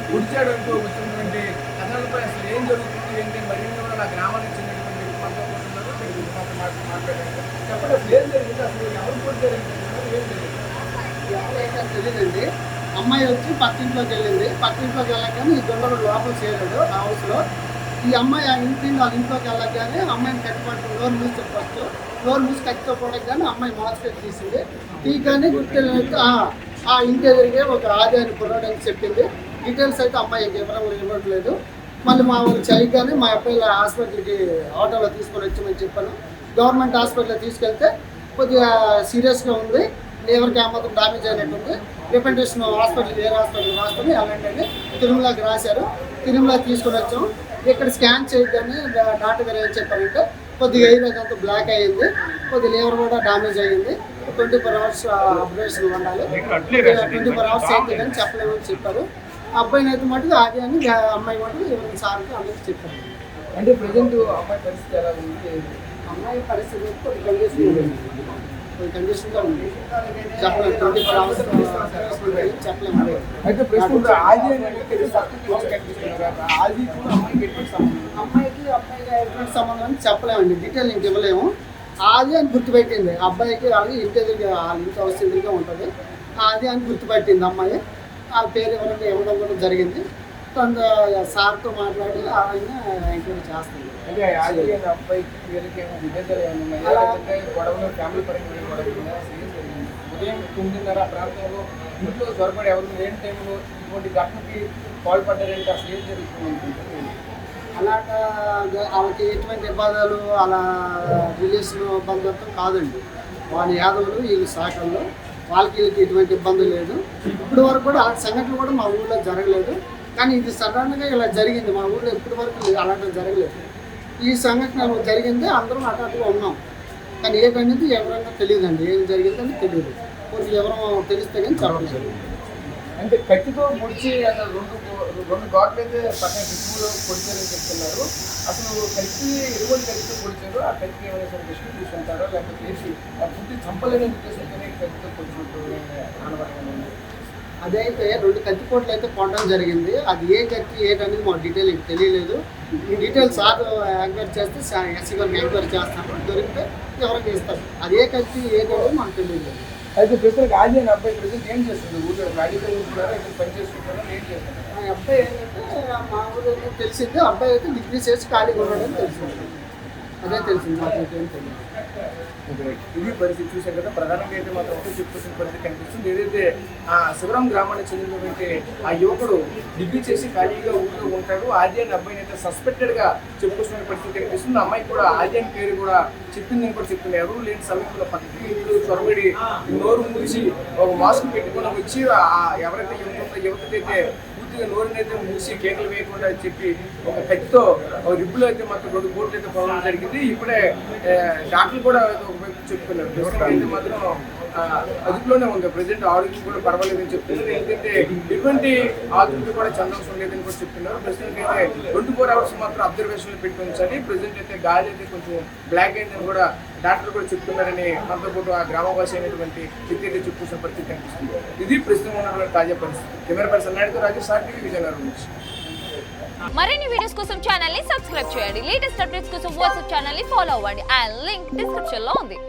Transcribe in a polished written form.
గుడిచాడంటూ వచ్చినటువంటి కథలపై అసలు ఏం జరుగుతుంది ఏంటి మరిన్ని కూడా నా గ్రామానికి చెందినటువంటి మనతో ఉన్నారు. మాట్లాడారు చెప్పండి, అసలు ఏం జరిగింది, అసలు ఎవరు కొట్టారు, ఏం జరిగింది తెలియదండి. అమ్మాయి వచ్చి పక్కింట్లోకి వెళ్ళింది. పక్కింట్లోకి వెళ్ళగానే ఈ దొంగలు లోపల చేరాడు ఆ హౌస్లో. ఈ అమ్మాయి ఆ వాళ్ళ ఇంట్లోకి వెళ్ళగానే అమ్మాయిని కట్టిపట్టుకుని నోరు మూసి ఫస్ట్ నోరు మూసి కట్టితో పోవగానే అమ్మాయి మాస్కెట్ తీసింది. తీగానే గుర్తెళ్ళి ఆ ఇంటి ఎదురుగా ఒక ఆది అని కుర్రాడని చెప్పింది. డీటెయిల్స్ అయితే అమ్మాయి వివరంగా ఇవ్వట్లేదు. మళ్ళీ మా ఊరు చేయగానే మా అబ్బాయి హాస్పిటల్కి ఆటోలో తీసుకొని వచ్చామని చెప్పాను. గవర్నమెంట్ హాస్పిటల్లో తీసుకెళ్తే కొద్దిగా సీరియస్గా ఉంది, లివర్కి ఏమాత్రం డ్యామేజ్ అయినట్టుంది. రిప్రజెంటేషన్ హాస్పిటల్ వేరే హాస్పిటల్ రాసుకొని వెళ్ళండి తిరుమలకి రాశారు. తిరుమలకి తీసుకొని వచ్చాము. ఇక్కడ స్కాన్ చేయగానే డాక్టర్ గారు ఏం చెప్పారంటే కొద్దిగా ఎయిర్ అంతా బ్లాక్ అయ్యింది, కొద్దిగా లివర్ కూడా డ్యామేజ్ అయ్యింది, 24 hours ఆపరేషన్ ఉండాలి, 24 hours అయితే కానీ చెప్పలేమని చెప్పారు. అబ్బాయిని అయితే మటుకు అది అని అమ్మాయి మటుకు ఎవరైనా సార్కి అందరికి చెప్పారు. అంటే ప్రజెంట్ అమ్మాయి పరిస్థితి ఎలా ఉంది? అమ్మాయి పరిస్థితి కొద్ది కండిషన్గా ఉంది, చెప్పలేదు. 24 hours చెప్పలేము. అయితే ప్రస్తుతం అమ్మాయికి ఎటువంటి సంబంధం అని చెప్పలేమండి, డీటెయిల్ ఇంక ఇవ్వలేము. ఆది అని గుర్తుపెట్టింది అబ్బాయికి. వాళ్ళకి ఇంటి ఎదురుగా వాళ్ళ ఇంటి హౌస్ ఎదురుగా ఉంటుంది. ఆది అని గుర్తుపెట్టింది అమ్మాయి. ఆ పేరు ఎవరైనా ఇవ్వడం కూడా జరిగింది. తన సార్తో మాట్లాడి ఆయన ఎంక్వైరీ చేస్తుంది. అంటే ఆది అని అబ్బాయికి వీళ్ళకి విభేదాలు ఏమన్నా గొడవలు, ఫ్యామిలీ పరంగా గొడవలు ఉదయం 9:30 ప్రాంతంలో ఇంట్లో త్వరపడి ఎవరు లేని టైంలో ఇటువంటి ఘటనకి పాల్పడ్డారంటే అసలు ఏం జరుగుతుంది? అలాగా వాళ్ళకి ఎటువంటి ఇబ్బందులు అలా రిలేషన్ బంధుత్వం కాదండి. వాళ్ళ యాదవులు వీళ్ళు శాఖల్లో వాళ్ళకి వీళ్ళకి ఎటువంటి ఇబ్బంది లేదు. ఇప్పటి వరకు కూడా అలాంటి సంఘటనలు కూడా మా ఊళ్ళో జరగలేదు. కానీ ఇది సడన్గా ఇలా జరిగింది. మా ఊళ్ళో ఇప్పటి వరకు అలాంటివి జరగలేదు. ఈ సంఘటన జరిగింది, అందరం హఠాత్తుగా ఉన్నాం. కానీ ఏదనేది ఎవరైనా తెలియదండి, ఏం జరిగిందని తెలియదు. కొద్దిగా ఎవరో తెలిస్తే కానీ చెప్పలేదు. అంటే కత్తితో పొడిచి అసలు రెండు ఘాట్లు అయితే పక్కన డిస్పులో పొడిచారని చెప్తున్నారు. అసలు కత్తి ఎటువంటి కత్తితో పొడిచారు? ఆ కత్తి ఏమైనా సరే డిస్పు తీసుకుంటారో లేకపోతే వేసి పుట్టి చంపలేని ఉద్దేశంతోనే కత్తితో పొడిచినట్టు అనబడుతుంది. అదైతే 2 కత్తిపోట్లు అయితే కొనడం జరిగింది. అది ఏ కత్తి ఏంటనేది మాకు డీటెయిల్ తెలియలేదు. ఈ డీటెయిల్స్ సార్ ఎంక్వైరీ చేస్తే ఎస్సీ గారికి ఎంక్వైరీ చేస్తాను, దొరికితే ఎవరికి ఇస్తారు. అది ఏ కత్తి ఏంటనేది మాకు తెలియలేదు. అయితే ప్రస్తుతానికి ఆది అని అబ్బాయి ప్రజెంట్ ఏం చేస్తుంది? ఊళ్ళో గాడిలో ఉంటున్నారా, ఇక్కడ పని చేసుకుంటారా, ఏం చేస్తున్నారు? ఆ అబ్బాయి ఏంటంటే మా ఊళ్ళో తెలిసింది, అబ్బాయి అయితే డిగ్రీ చేసి ఖాళీగా ఉన్నాడని తెలిసింది. అదే తెలిసింది, మాకు ఏం తెలియదు. ఇది పరిస్థితి చూసాం కదా. ప్రధానంగా అయితే మాత్రం ఒకటే చెప్పుకోవాల్సిన పరిస్థితి కనిపిస్తుంది. ఏదైతే ఆ శివరాం గ్రామానికి చెందినటువంటి ఆ యువకుడు డిగ్రీ చేసి ఖాళీగా ఊళ్ళో ఉంటాడు. ఆది అని అబ్బాయిని అయితే సస్పెక్టెడ్గా చెప్పుకోవాల్సిన పరిస్థితి కనిపిస్తుంది. అమ్మాయి కూడా ఆది అని పేరు కూడా చెప్పిందని కూడా చెప్తున్నారు. ఎవరు లేని సమయంలో పక్కకి ఇంట్లో చొరబడి నోరు మూసి ఒక మాస్క్ పెట్టుకుని వచ్చి ఎవరైతే యువతకైతే పూర్తిగా నోరునైతే మూసి కేకలు వేయకుండా చెప్పి ఒక కత్తితో ఒక రిబ్బులో అయితే మాత్రం 2 కోట్లు అయితే పొందడం జరిగింది. ఇప్పుడే డాక్టర్లు కూడా ఒకవైపు చెప్తున్నారు. ప్రస్తుతం అయితే మాత్రం అదుపులోనే ఉంది. ప్రజెంట్ ఆరోగ్యం కూడా పర్వాలేదని చెప్తున్నారు. ఎందుకంటే ఎటువంటి ఆరోగ్యం కూడా చెందాల్సిన లేదని కూడా చెప్తున్నారు. ప్రస్తుతం అయితే 24 hours మాత్రం అబ్జర్వేషన్లో పెట్టి ఉంచాలి. ప్రజెంట్ అయితే గాలి అయితే కొంచెం బ్లాక్ అయిందని కూడా డాక్టర్లు కూడా చెప్తున్నారని మనతో పాటు ఆ గ్రామవాసి అయినటువంటి వ్యక్తి అయితే చెప్పుకున్న పరిస్థితి కనిపిస్తుంది. ఇది ప్రస్తుతం ఉన్నటువంటి తాజా పరిస్థితి. కెమెరా పర్సన్ నాయుడుతో రాజు, సార్ టీవీ, విజయనగరం నుంచి. మరిన్ని వీడియోస్ కోసం ఛానల్ ని సబ్స్క్రైబ్ చేయండి. లేటెస్ట్ అప్డేట్స్ కోసం వాట్సాప్ ఛానల్ ని ఫాలో అవ్వండి. ఆ లింక్ డిస్క్రిప్షన్ లో ఉంది.